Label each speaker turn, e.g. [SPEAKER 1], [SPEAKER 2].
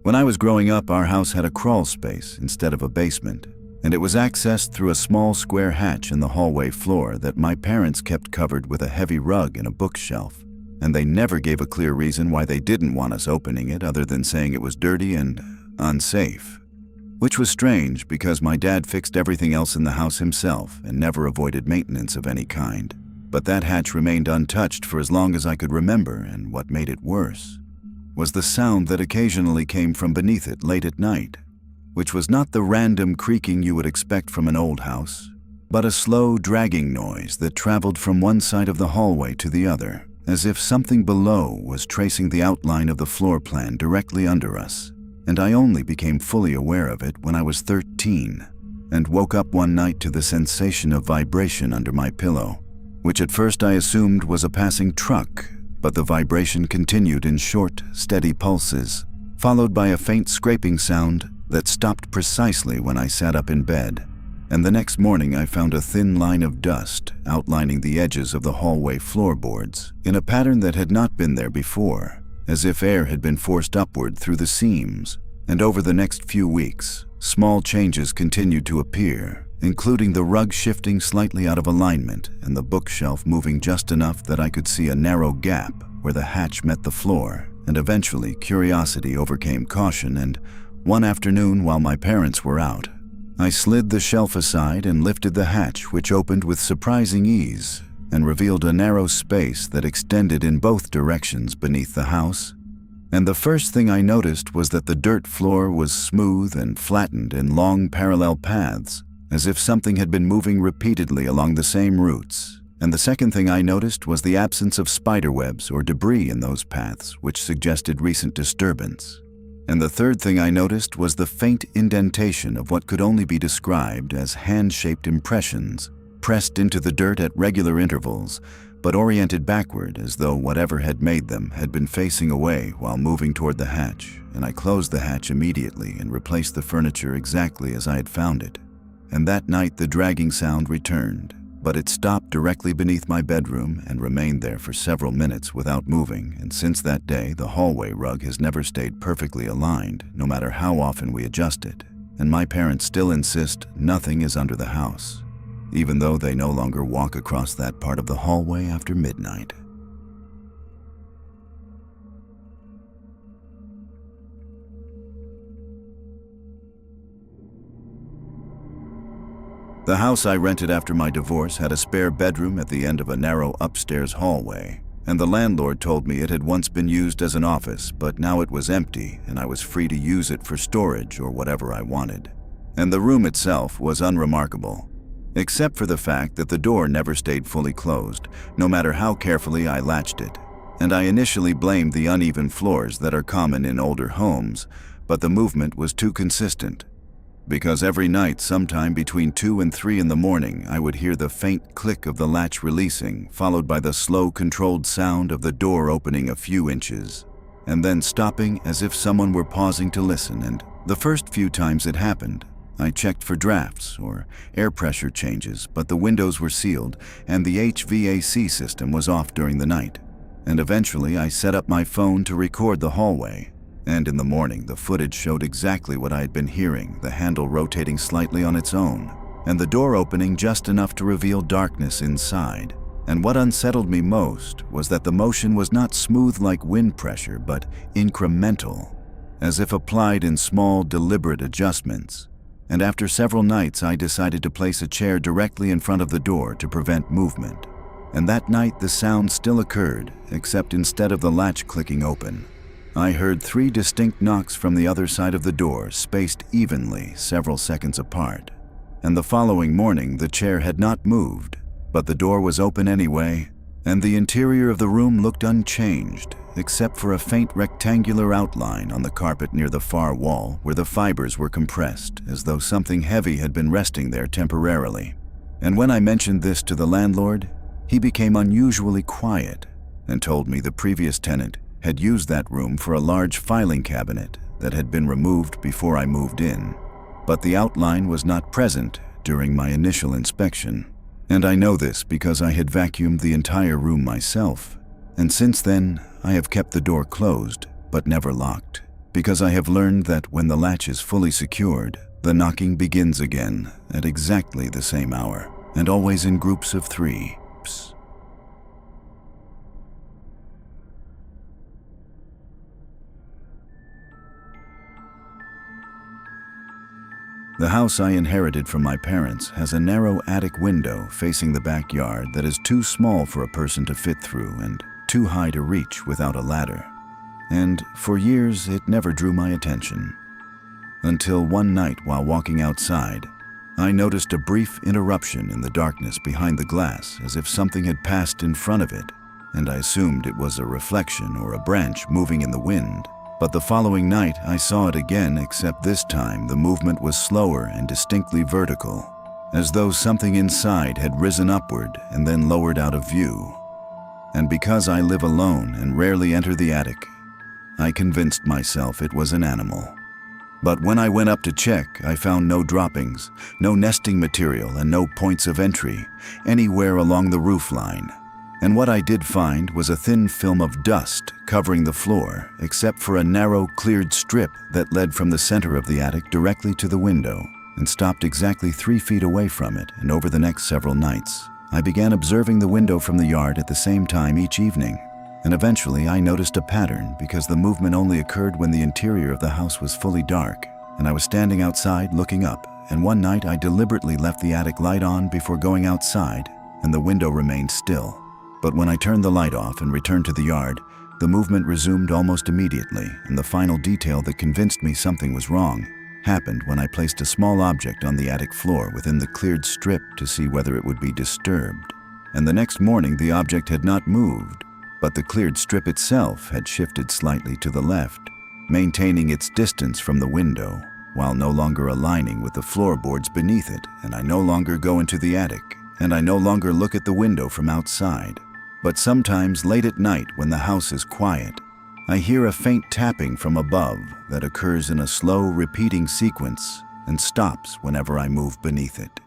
[SPEAKER 1] When I was growing up, our house had a crawl space instead of a basement, and it was accessed through a small square hatch in the hallway floor that my parents kept covered with a heavy rug and a bookshelf, and they never gave a clear reason why they didn't want us opening it other than saying it was dirty and unsafe. Which was strange because my dad fixed everything else in the house himself and never avoided maintenance of any kind. But that hatch remained untouched for as long as I could remember, and what made it worse was the sound that occasionally came from beneath it late at night, which was not the random creaking you would expect from an old house, but a slow dragging noise that traveled from one side of the hallway to the other, as if something below was tracing the outline of the floor plan directly under us. And I only became fully aware of it when I was 13 and woke up one night to the sensation of vibration under my pillow, which at first I assumed was a passing truck, but the vibration continued in short, steady pulses, followed by a faint scraping sound that stopped precisely when I sat up in bed. And the next morning I found a thin line of dust outlining the edges of the hallway floorboards in a pattern that had not been there before, as if air had been forced upward through the seams. And over the next few weeks, small changes continued to appear, including the rug shifting slightly out of alignment and the bookshelf moving just enough that I could see a narrow gap where the hatch met the floor. And eventually, curiosity overcame caution, and one afternoon while my parents were out, I slid the shelf aside and lifted the hatch, which opened with surprising ease and revealed a narrow space that extended in both directions beneath the house. And the first thing I noticed was that the dirt floor was smooth and flattened in long parallel paths, as if something had been moving repeatedly along the same routes. And the second thing I noticed was the absence of spiderwebs or debris in those paths, which suggested recent disturbance. And the third thing I noticed was the faint indentation of what could only be described as hand-shaped impressions, pressed into the dirt at regular intervals, but oriented backward as though whatever had made them had been facing away while moving toward the hatch. And I closed the hatch immediately and replaced the furniture exactly as I had found it. And that night the dragging sound returned, but it stopped directly beneath my bedroom and remained there for several minutes without moving. And since that day, the hallway rug has never stayed perfectly aligned, no matter how often we adjust it. And my parents still insist nothing is under the house, even though they no longer walk across that part of the hallway after midnight. The house I rented after my divorce had a spare bedroom at the end of a narrow upstairs hallway, and the landlord told me it had once been used as an office, but now it was empty and I was free to use it for storage or whatever I wanted. And the room itself was unremarkable, except for the fact that the door never stayed fully closed, no matter how carefully I latched it. And I initially blamed the uneven floors that are common in older homes, but the movement was too consistent. Because every night, sometime between 2 and 3 in the morning, I would hear the faint click of the latch releasing, followed by the slow, controlled sound of the door opening a few inches, and then stopping as if someone were pausing to listen. And the first few times it happened, I checked for drafts or air pressure changes, but the windows were sealed and the HVAC system was off during the night. And eventually I set up my phone to record the hallway. And in the morning, the footage showed exactly what I had been hearing, the handle rotating slightly on its own, and the door opening just enough to reveal darkness inside. And what unsettled me most was that the motion was not smooth like wind pressure, but incremental, as if applied in small, deliberate adjustments. And after several nights, I decided to place a chair directly in front of the door to prevent movement. And that night, the sound still occurred, except instead of the latch clicking open, I heard 3 distinct knocks from the other side of the door, spaced evenly, several seconds apart. And the following morning, the chair had not moved, but the door was open anyway, and the interior of the room looked unchanged, except for a faint rectangular outline on the carpet near the far wall where the fibers were compressed, as though something heavy had been resting there temporarily. And when I mentioned this to the landlord, he became unusually quiet and told me the previous tenant had used that room for a large filing cabinet that had been removed before I moved in, but the outline was not present during my initial inspection. And I know this because I had vacuumed the entire room myself, and since then I have kept the door closed but never locked. because I have learned that when the latch is fully secured, the knocking begins again at exactly the same hour, and always in groups of 3. Psst. The house I inherited from my parents has a narrow attic window facing the backyard that is too small for a person to fit through and too high to reach without a ladder. And for years, it never drew my attention. Until one night while walking outside, I noticed a brief interruption in the darkness behind the glass as if something had passed in front of it, and I assumed it was a reflection or a branch moving in the wind. But the following night, I saw it again, except this time the movement was slower and distinctly vertical, as though something inside had risen upward and then lowered out of view. And because I live alone and rarely enter the attic, I convinced myself it was an animal. But when I went up to check, I found no droppings, no nesting material, and no points of entry anywhere along the roof line. And what I did find was a thin film of dust covering the floor, except for a narrow, cleared strip that led from the center of the attic directly to the window and stopped exactly 3 feet away from it. And over the next several nights, I began observing the window from the yard at the same time each evening. And eventually I noticed a pattern because the movement only occurred when the interior of the house was fully dark, and I was standing outside looking up, and one night I deliberately left the attic light on before going outside, and the window remained still. But when I turned the light off and returned to the yard, the movement resumed almost immediately, and the final detail that convinced me something was wrong happened when I placed a small object on the attic floor within the cleared strip to see whether it would be disturbed. And the next morning the object had not moved, but the cleared strip itself had shifted slightly to the left, maintaining its distance from the window, while no longer aligning with the floorboards beneath it, and I no longer go into the attic, and I no longer look at the window from outside. But sometimes late at night when the house is quiet, I hear a faint tapping from above that occurs in a slow, repeating sequence and stops whenever I move beneath it.